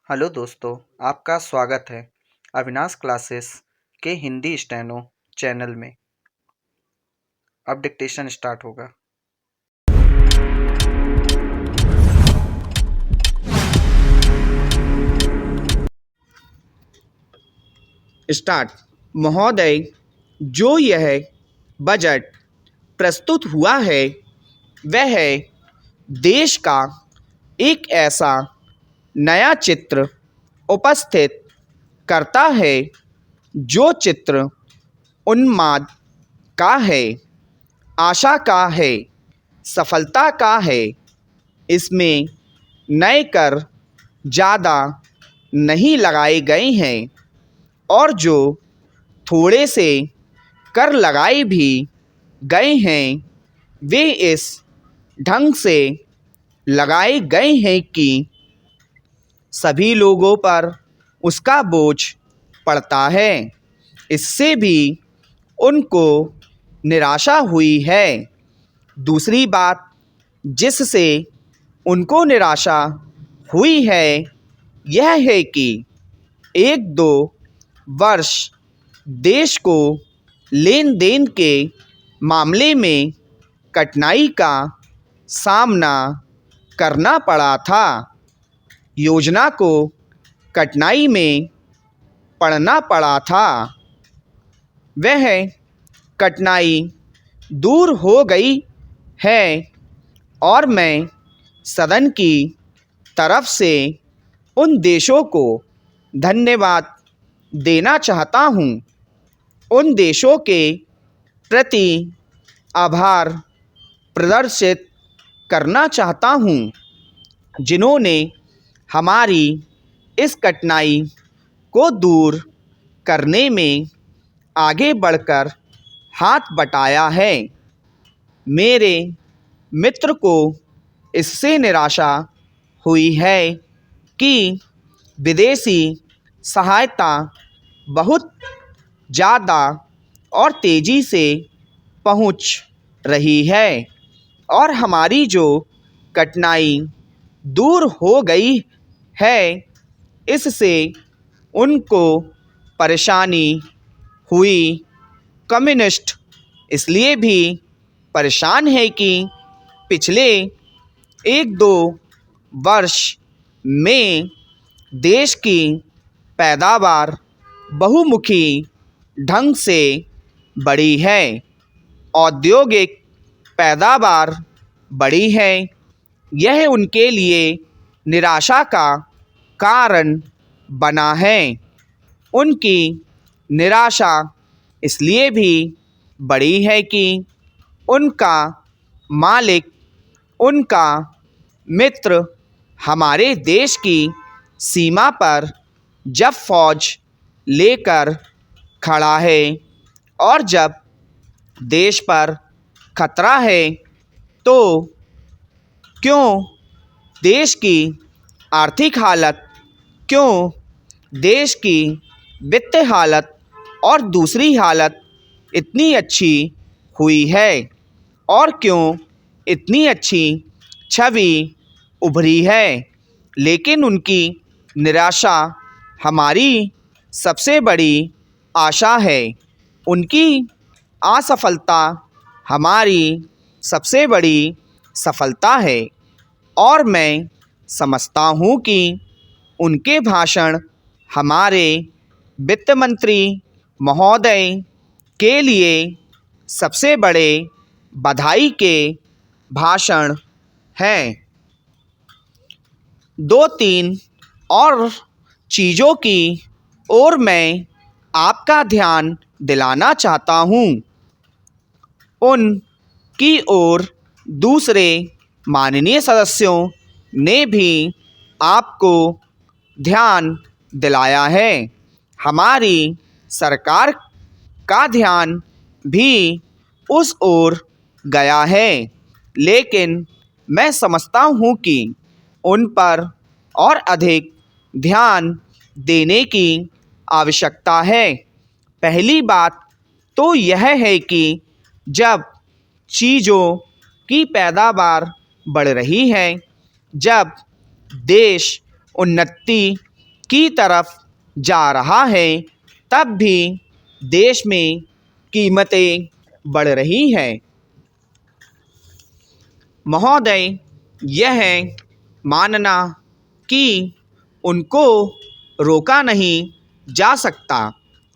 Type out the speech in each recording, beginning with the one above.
Hello दोस्तों, आपका स्वागत है अविनाश क्लासेस के हिंदी स्टेनो चैनल में। अब डिक्टेशन स्टार्ट होगा। स्टार्ट। महोदय, जो यह बजट प्रस्तुत हुआ है वह देश का एक ऐसा नया चित्र उपस्थित करता है जो चित्र उन्माद का है, आशा का है, सफलता का है। इसमें नए कर ज़्यादा नहीं लगाए गए हैं और जो थोड़े से कर लगाए भी गए हैं वे इस ढंग से लगाए गए हैं कि सभी लोगों पर उसका बोझ पड़ता है। इससे भी उनको निराशा हुई है। दूसरी बात जिससे उनको निराशा हुई है यह है कि 1-2 वर्ष देश को लेन देन के मामले में कठिनाई का सामना करना पड़ा था। योजना को कठिनाई में पड़ना पड़ा था। वह कठिनाई दूर हो गई है और मैं सदन की तरफ से उन देशों को धन्यवाद देना चाहता हूँ। उन देशों के प्रति आभार प्रदर्शित करना चाहता हूँ जिन्होंने हमारी इस कठिनाई को दूर करने में आगे बढ़कर हाथ बटाया है। मेरे मित्र को इससे निराशा हुई है कि विदेशी सहायता बहुत ज़्यादा और तेज़ी से पहुंच रही है और हमारी जो कठिनाई दूर हो गई है इससे उनको परेशानी हुई। कम्युनिस्ट इसलिए भी परेशान है कि पिछले 1-2 वर्ष में देश की पैदावार बहुमुखी ढंग से बढ़ी है। औद्योगिक पैदावार बढ़ी है। यह उनके लिए निराशा का कारण बना है। उनकी निराशा इसलिए भी बढ़ी है कि उनका मालिक, उनका मित्र हमारे देश की सीमा पर जब फौज लेकर खड़ा है और जब देश पर खतरा है तो क्यों देश की आर्थिक हालत, क्यों देश की वित्तीय हालत और दूसरी हालत इतनी अच्छी हुई है और क्यों इतनी अच्छी छवि उभरी है। लेकिन उनकी निराशा हमारी सबसे बड़ी आशा है। उनकी असफलता हमारी सबसे बड़ी सफलता है और मैं समझता हूँ कि उनके भाषण हमारे वित्त मंत्री महोदय के लिए सबसे बड़े बधाई के भाषण हैं। 2-3 और चीज़ों की ओर मैं आपका ध्यान दिलाना चाहता हूँ। उनकी ओर दूसरे माननीय सदस्यों ने भी आपको ध्यान दिलाया है। हमारी सरकार का ध्यान भी उस ओर गया है, लेकिन मैं समझता हूँ कि उन पर और अधिक ध्यान देने की आवश्यकता है। पहली बात तो यह है कि जब चीज़ों की पैदावार बढ़ रही है, जब देश उन्नति की तरफ जा रहा है, तब भी देश में कीमतें बढ़ रही हैं। महोदय, यह मानना कि उनको रोका नहीं जा सकता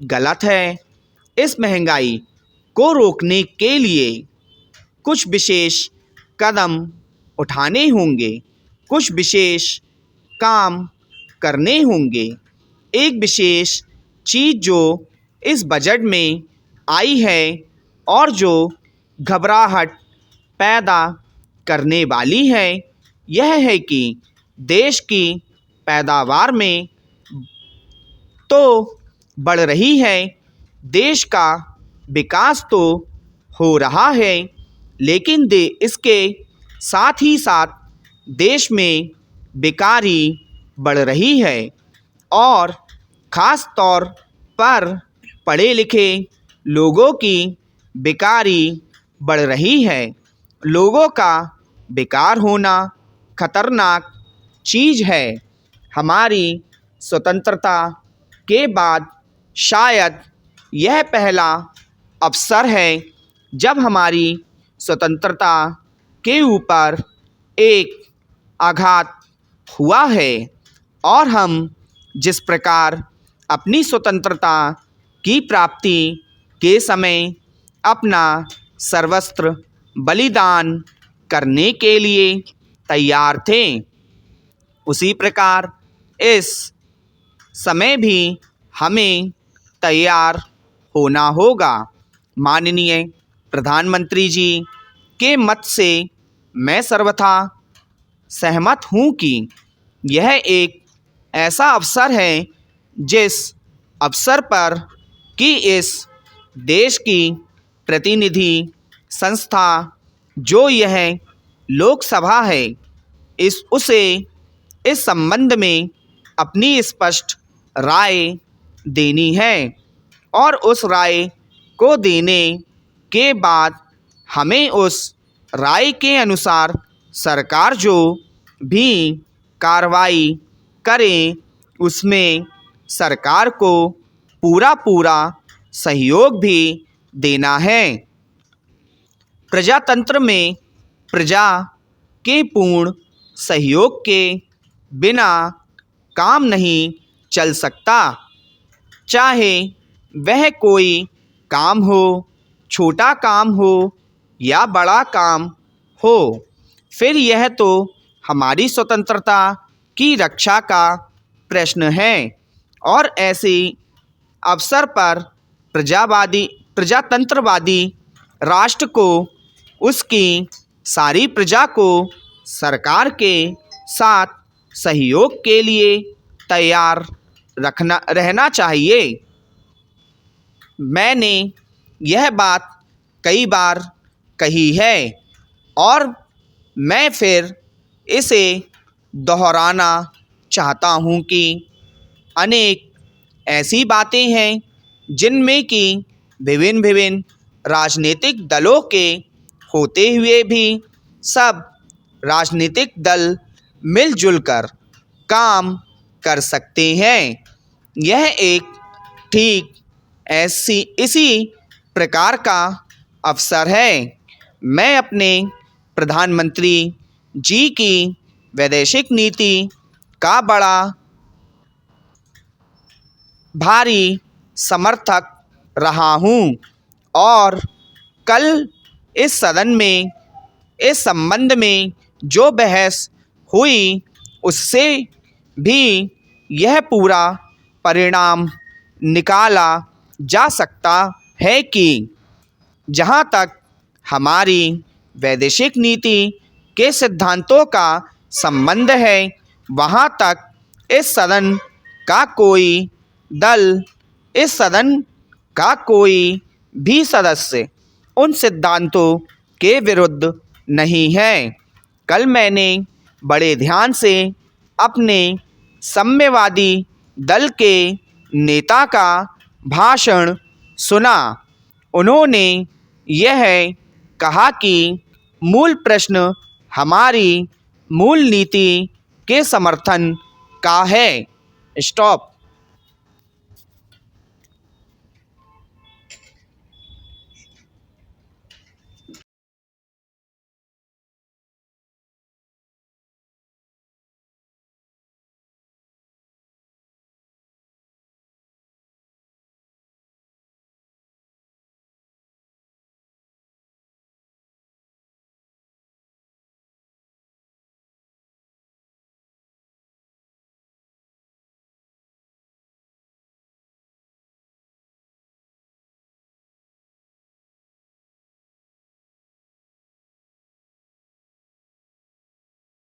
गलत है। इस महंगाई को रोकने के लिए कुछ विशेष कदम उठाने होंगे, कुछ विशेष काम करने होंगे। एक विशेष चीज़ जो इस बजट में आई है और जो घबराहट पैदा करने वाली है, यह है कि देश की पैदावार में तो बढ़ रही है, देश का विकास तो हो रहा है, लेकिन इसके साथ ही साथ देश में बेकारी बढ़ रही है और ख़ास तौर पर पढ़े लिखे लोगों की बेकारी बढ़ रही है। लोगों का बेकार होना खतरनाक चीज़ है। हमारी स्वतंत्रता के बाद शायद यह पहला अवसर है जब हमारी स्वतंत्रता के ऊपर एक आघात हुआ है और हम जिस प्रकार अपनी स्वतंत्रता की प्राप्ति के समय अपना सर्वस्व बलिदान करने के लिए तैयार थे, उसी प्रकार इस समय भी हमें तैयार होना होगा। माननीय प्रधानमंत्री जी के मत से मैं सर्वथा सहमत हूँ कि यह एक ऐसा अवसर है जिस अवसर पर कि इस देश की प्रतिनिधि संस्था जो यह लोकसभा है, उसे इस संबंध में अपनी स्पष्ट राय देनी है और उस राय को देने के बाद हमें उस राय के अनुसार सरकार जो भी कार्रवाई करे उसमें सरकार को पूरा सहयोग भी देना है। प्रजातंत्र में प्रजा के पूर्ण सहयोग के बिना काम नहीं चल सकता, चाहे वह कोई काम हो, छोटा काम हो या बड़ा काम हो। फिर यह तो हमारी स्वतंत्रता की रक्षा का प्रश्न है और ऐसे अवसर पर प्रजातंत्रवादी राष्ट्र को उसकी सारी प्रजा को सरकार के साथ सहयोग के लिए तैयार रहना चाहिए। मैंने यह बात कई बार कही है और मैं फिर इसे दोहराना चाहता हूँ कि अनेक ऐसी बातें हैं जिनमें कि विभिन्न राजनीतिक दलों के होते हुए भी सब राजनीतिक दल मिलजुल कर काम कर सकते हैं। यह एक ठीक इसी प्रकार का अवसर है। मैं अपने प्रधानमंत्री जी की वैदेशिक नीति का बड़ा भारी समर्थक रहा हूँ और कल इस सदन में इस संबंध में जो बहस हुई उससे भी यह पूरा परिणाम निकाला जा सकता है कि जहाँ तक हमारी वैदेशिक नीति के सिद्धांतों का संबंध है, वहाँ तक इस सदन का कोई दल, इस सदन का कोई भी सदस्य उन सिद्धांतों के विरुद्ध नहीं है। कल मैंने बड़े ध्यान से अपने साम्यवादी दल के नेता का भाषण सुना। उन्होंने यह कहा कि मूल प्रश्न हमारी मूल नीति के समर्थन का है स्टॉप।